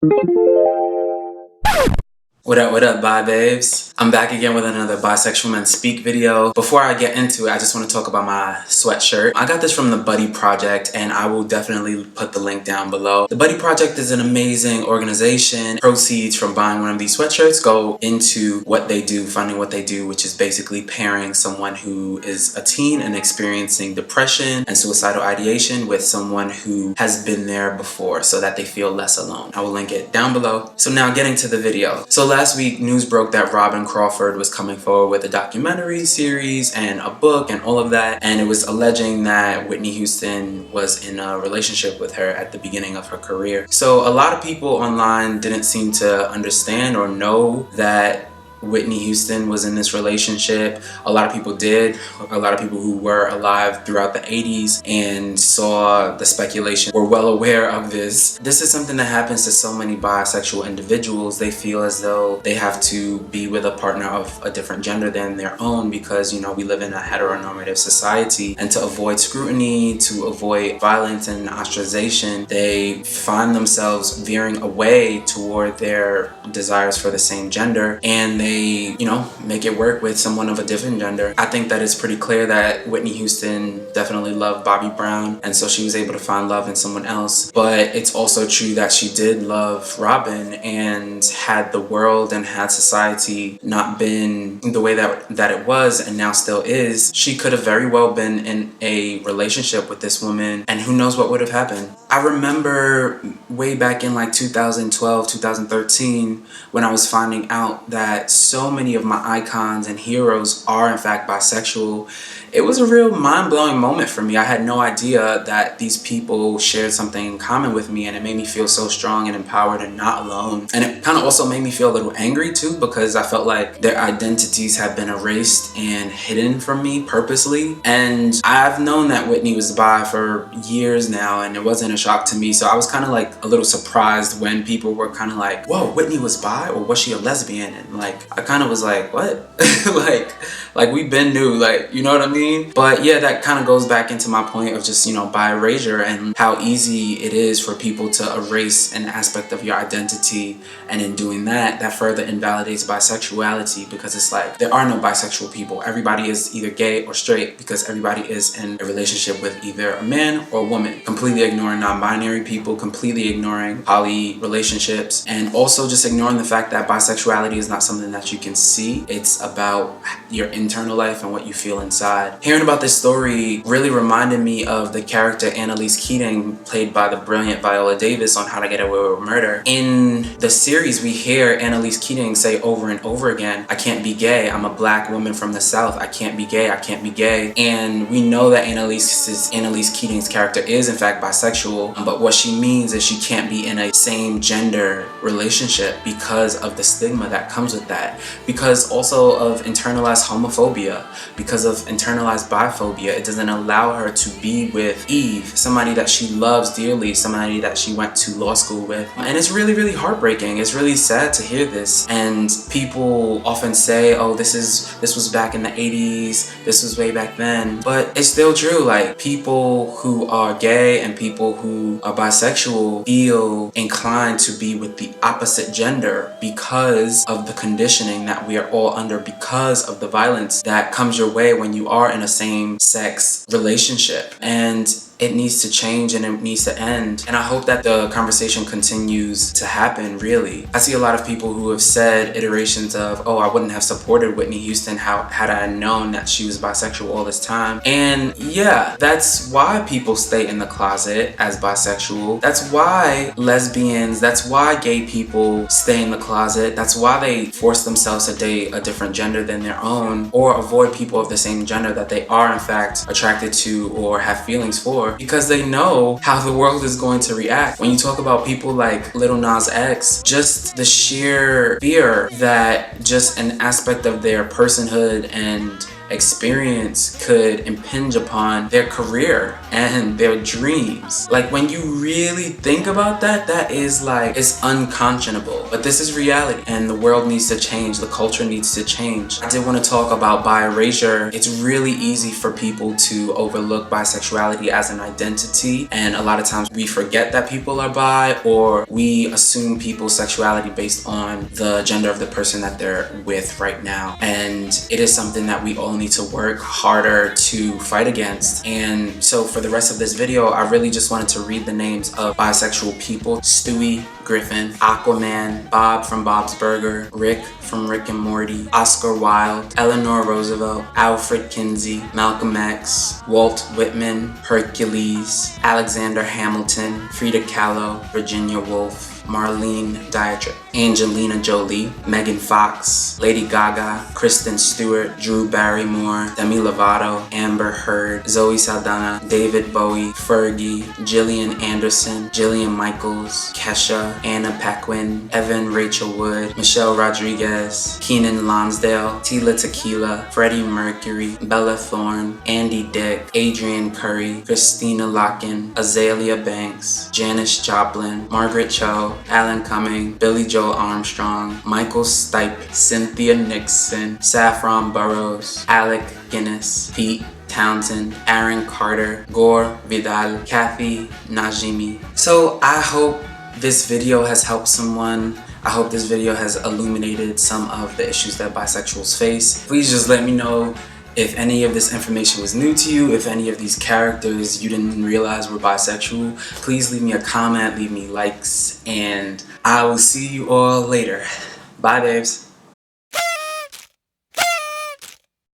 What up, bye babes? I'm back again with another Bisexual Men Speak video. Before I get into it, I just want to talk about my sweatshirt. I got this from the Buddy Project, and I will definitely put the link down below. The Buddy Project is an amazing organization. Proceeds from buying one of these sweatshirts go into what they do, funding what they do, which is basically pairing someone who is a teen and experiencing depression and suicidal ideation with someone who has been there before so that they feel less alone. I will link it down below. So now getting to the video. So last week, news broke that Robin Crawford was coming forward with a documentary series and a book and all of that, and it was alleging that Whitney Houston was in a relationship with her at the beginning of her career. So a lot of people online didn't seem to understand or know that Whitney Houston was in this relationship. A lot of people did. A lot of people who were alive throughout the 80s and saw the speculation were well aware of this. This is something that happens to so many bisexual individuals. They feel as though they have to be with a partner of a different gender than their own because, you know, we live in a heteronormative society, and to avoid scrutiny, to avoid violence and ostracization, they find themselves veering away toward their desires for the same gender, and they, you know, make it work with someone of a different gender. I think that it's pretty clear that Whitney Houston definitely loved Bobby Brown, and so she was able to find love in someone else. But it's also true that she did love Robin, and had the world and had society not been the way that it was and now still is, she could have very well been in a relationship with this woman, and who knows what would have happened. I remember way back in like 2012, 2013, when I was finding out that so many of my icons and heroes are in fact bisexual. It was a real mind-blowing moment for me. I had no idea that these people shared something in common with me, and it made me feel so strong and empowered and not alone. And it kind of also made me feel a little angry too, because I felt like their identities have been erased and hidden from me purposely. And I've known that Whitney was bi for years now, and it wasn't a shock to me. So I was kind of like a little surprised when people were kind of like, whoa, Whitney was bi, or was she a lesbian? And like, I kind of was like, what? like we been knew, like, you know what I mean? But yeah, that kind of goes back into my point of just, you know, bi erasure, and how easy it is for people to erase an aspect of your identity. And in doing that, that further invalidates bisexuality, because it's like, there are no bisexual people. Everybody is either gay or straight, because everybody is in a relationship with either a man or a woman. Completely ignoring non-binary people, completely ignoring poly relationships, and also just ignoring the fact that bisexuality is not something that you can see. It's about your internal life and what you feel inside. Hearing about this story really reminded me of the character Annalise Keating, played by the brilliant Viola Davis on How to Get Away with Murder. In the series, we hear Annalise Keating say over and over again, I can't be gay. I'm a black woman from the South. I can't be gay. I can't be gay. And we know that Annalise Keating's character is in fact bisexual, but what she means is she can't be in a same gender relationship because of the stigma that comes with that, because also of internalized homophobia, because of internalized biphobia. It doesn't allow her to be with Eve, somebody that she loves dearly, somebody that she went to law school with. And it's really, really heartbreaking. It's really sad to hear this. And people often say, oh, this was back in the 80s, this was way back then. But it's still true. Like, people who are gay and people who are bisexual feel inclined to be with the opposite gender because of the conditioning that we are all under, because of the violence that comes your way when you are in a same-sex relationship. And it needs to change, and it needs to end. And I hope that the conversation continues to happen, really. I see a lot of people who have said iterations of, oh, I wouldn't have supported Whitney Houston had I known that she was bisexual all this time. And yeah, that's why people stay in the closet as bisexual. That's why lesbians, that's why gay people stay in the closet. That's why they force themselves to date a different gender than their own, or avoid people of the same gender that they are in fact attracted to or have feelings for, because they know how the world is going to react. When you talk about people like Lil Nas X, just the sheer fear that just an aspect of their personhood and experience could impinge upon their career and their dreams. Like, when you really think about that, that is like, it's unconscionable. But this is reality, and the world needs to change. The culture needs to change. I did want to talk about Bierasure. It's really easy for people to overlook bisexuality as an identity, and a lot of times we forget that people are bi, or we assume people's sexuality based on the gender of the person that they're with right now. And it is something that we all need to work harder to fight against. And so for the rest of this video, I really just wanted to read the names of bisexual people: Stewie Griffin, Aquaman, Bob from Bob's Burger, Rick from Rick and Morty, Oscar Wilde, Eleanor Roosevelt, Alfred Kinsey, Malcolm X, Walt Whitman, Hercules, Alexander Hamilton, Frida Kahlo, Virginia Woolf, Marlene Dietrich, Angelina Jolie, Megan Fox, Lady Gaga, Kristen Stewart, Drew Barrymore, Demi Lovato, Amber Heard, Zoe Saldana, David Bowie, Fergie, Gillian Anderson, Jillian Michaels, Kesha, Anna Paquin, Evan Rachel Wood, Michelle Rodriguez, Keenan Lonsdale, Tila Tequila, Freddie Mercury, Bella Thorne, Andy Dick, Adrian Curry, Christina Locken, Azalea Banks, Janis Joplin, Margaret Cho, Alan Cumming, Billy Joel Armstrong, Michael Stipe, Cynthia Nixon, Saffron Burrows, Alec Guinness, Pete Townsend, Aaron Carter, Gore Vidal, Kathy Najimy. So I hope this video has helped someone. I hope this video has illuminated some of the issues that bisexuals face. Please just let me know if any of this information was new to you, if any of these characters you didn't realize were bisexual. Please leave me a comment, leave me likes, and I will see you all later. Bye, babes.